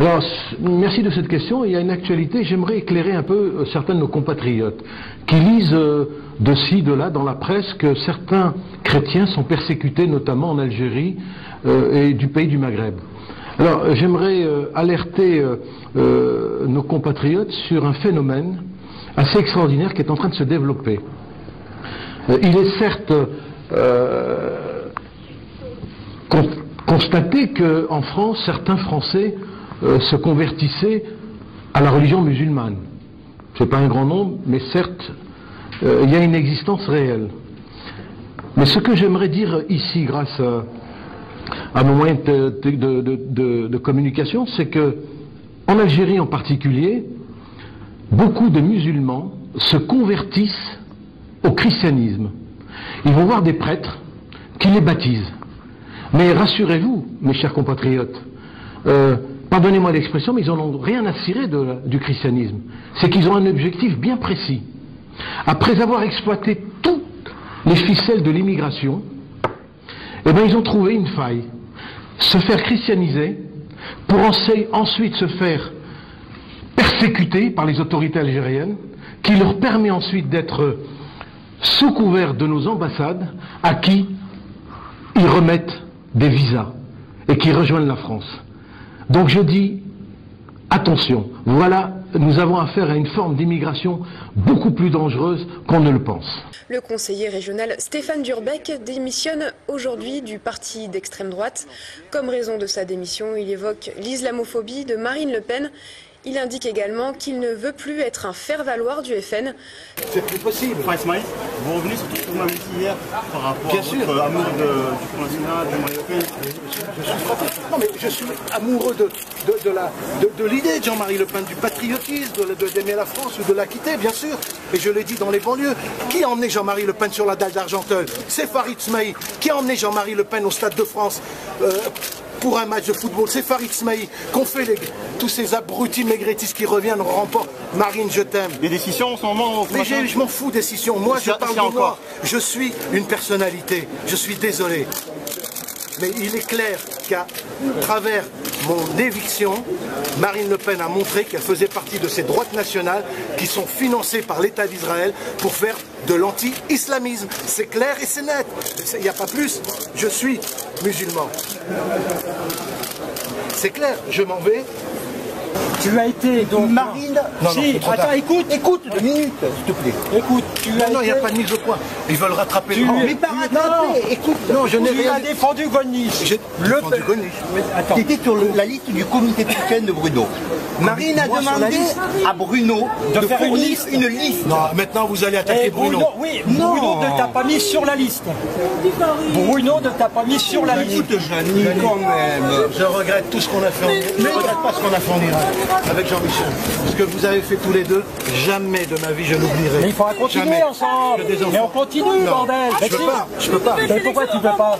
Alors, merci de cette question. Il y a une actualité. J'aimerais éclairer un peu certains de nos compatriotes qui lisent de ci, de là dans la presse que certains chrétiens sont persécutés, notamment en Algérie et du pays du Maghreb. Alors, j'aimerais alerter nos compatriotes sur un phénomène assez extraordinaire qui est en train de se développer. Il est certes constaté qu'en France, certains Français se convertissaient à la religion musulmane. Ce n'est pas un grand nombre, mais certes, il y a une existence réelle. Mais ce que j'aimerais dire ici, grâce à mon moyen de communication, c'est que, en Algérie en particulier, beaucoup de musulmans se convertissent au christianisme. Ils vont voir des prêtres qui les baptisent. Mais rassurez-vous, mes chers compatriotes, pardonnez-moi l'expression, mais ils n'en ont rien à cirer du christianisme. C'est qu'ils ont un objectif bien précis. Après avoir exploité toutes les ficelles de l'immigration, eh bien, ils ont trouvé une faille. Se faire christianiser pour ensuite se faire persécuter par les autorités algériennes, qui leur permet ensuite d'être sous couvert de nos ambassades, à qui ils remettent des visas et qui rejoignent la France. Donc je dis, attention, voilà, nous avons affaire à une forme d'immigration beaucoup plus dangereuse qu'on ne le pense. Le conseiller régional Stéphane Durbeck démissionne aujourd'hui du parti d'extrême droite. Comme raison de sa démission, il évoque l'islamophobie de Marine Le Pen. Il indique également qu'il ne veut plus être un faire-valoir du FN. C'est plus possible. Ismaïl, vous revenez sur tout ce que vous m'avez dit hier par rapport à votre amour du Front National, de Marine Le Pen. Je suis frappé. Non, mais je suis amoureux de l'idée de Jean-Marie Le Pen, du patriotisme, d'aimer la France ou de la quitter, bien sûr. Et je l'ai dit dans les banlieues. Qui a emmené Jean-Marie Le Pen sur la dalle d'Argenteuil? C'est Farid Smaï. Qui a emmené Jean-Marie Le Pen au Stade de France pour un match de football? C'est Farid Smaï qu'on fait tous ces abrutis maigretistes qui reviennent, on remporte. Marine, je t'aime. Les décisions en ce moment... Mais je m'en fous des décisions. Moi, je parle de moi. Je suis une personnalité. Je suis désolé. Mais il est clair qu'à travers mon éviction, Marine Le Pen a montré qu'elle faisait partie de ces droites nationales qui sont financées par l'État d'Israël pour faire de l'anti-islamisme. C'est clair et c'est net. Il n'y a pas plus. Je suis musulman. C'est clair, je m'en vais. Tu as été donc Marine. Non, si, non, attends, écoute 2 minutes, s'il te plaît. Écoute, Non, il n'y a pas de mise au point. Ils veulent rattraper le mais pas rattraper. Écoute, non, je n'ai rien dit. Tu as défendu Golnisch. J'ai défendu Golnisch. Attends. Tu étais sur la liste du comité chrétien de Bruno. Marine a demandé à Bruno de faire fournir une liste. Non, maintenant vous allez attaquer Bruno. Oui, Bruno ne t'a pas mis sur la liste. Bruno ne t'a pas mis sur la liste. Écoute, Jeannie, quand même. Je regrette tout ce qu'on a fait. Je ne regrette pas ce qu'on a fait en Irak avec Jean-Michel. Ce que vous avez fait tous les deux, jamais de ma vie je n'oublierai. Mais il faudra continuer ensemble. Mais on continue, bordel. Je peux pas. Mais pourquoi tu peux pas?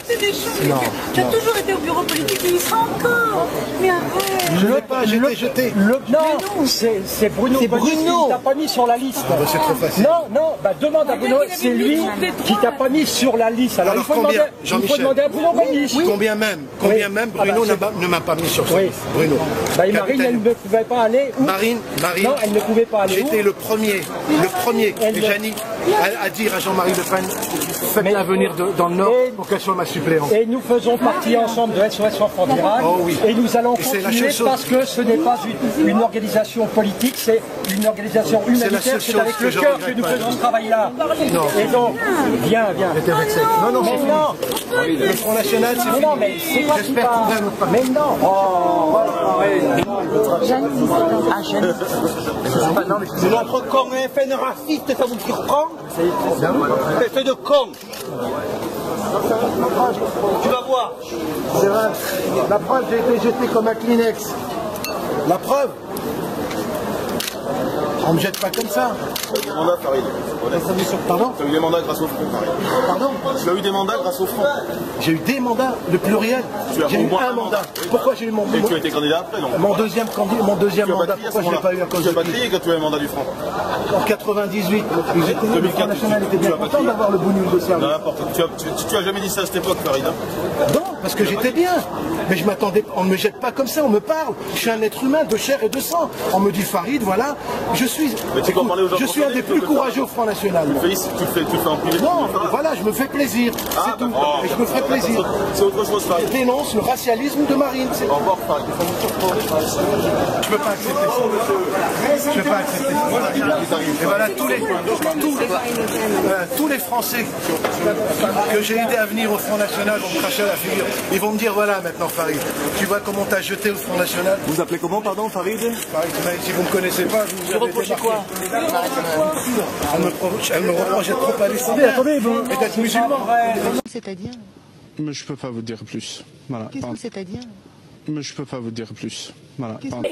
Non. Tu as toujours été au bureau politique et il sera encore. Mais arrête. Je ne l'ai pas, j'étais jeté. Non, c'est Bruno. C'est Bruno. Qui t'a pas mis sur la liste. C'est trop facile. Non, bah demande à Bruno, c'est lui qui t'a pas mis sur la liste. Alors il faut combien, demander à Bruno Golnisch. Combien même Bruno ne m'a pas mis sur sa liste. Bruno. Bah, Marine, elle ne pouvait pas aller où? Marine, non, elle ne pouvait pas aller. J'étais le premier, et Jeannie à dire à Jean-Marie Le Pen, faites-la venir dans le Nord pour qu'elle soit ma suppléante. Et nous faisons partie ensemble de SOS Enfants d'Irak. Oh oui. Et nous allons continuer parce que ce n'est pas une organisation politique, c'est une organisation humanitaire. C'est avec le cœur que nous faisons ce travail-là. Et donc, viens. J'étais vexé. Non, mais non. Le Front National, c'est fini. Non, mais c'est pas J'espère trouver un autre parti. Mais non. Notre con est FN raciste, ça vous surprend? C'est de con. Tu vas voir. C'est vrai. La preuve, j'ai été jeté comme un Kleenex. La preuve. On me jette pas comme ça. Tu as eu des mandats, Farid. Pardon? Tu as eu des mandats grâce au front, Farid. Pardon? Tu as eu des mandats grâce au front. J'ai eu des mandats, le pluriel. J'ai eu un mandat. Pourquoi j'ai eu mon Et tu as été candidat après, donc. Mon deuxième mandat, pourquoi je l'ai pas eu à cause de Tu as pas crié quand tu as eu le mandat du front. En 98, le Front National était bien content d'avoir le bonus de service. N'importe. Tu as jamais dit ça à cette époque, Farid. Non, parce que j'étais bien. Mais je m'attendais, on ne me jette pas comme ça, on me parle. Je suis un être humain de chair et de sang. On me dit Farid, voilà. Je suis un des plus courageux au Front National. Tu le fais en privé. Non, voilà, je me fais plaisir. C'est tout. Et je me ferai plaisir. C'est autre chose, Farid. Je dénonce le racialisme de Marine. Au revoir, Farid. Je ne peux pas accepter ça. Je ne peux pas accepter ça. Et voilà, tous les Français que j'ai aidé à venir au Front National vont me cracher à la figure. Ils vont me dire, voilà maintenant Farid, tu vois comment t'as jeté au Front National. Vous appelez comment, pardon, Farid? Farid, si vous ne me connaissez pas, vous avez démarqué quoi? Elle me reproche d'être trop palestinien et d'être musulman. C'est-à-dire? Mais je peux pas vous dire plus. Voilà. Qu'est-ce que c'est-à-dire? Mais je peux pas vous dire plus. Voilà. Qu'est-ce que...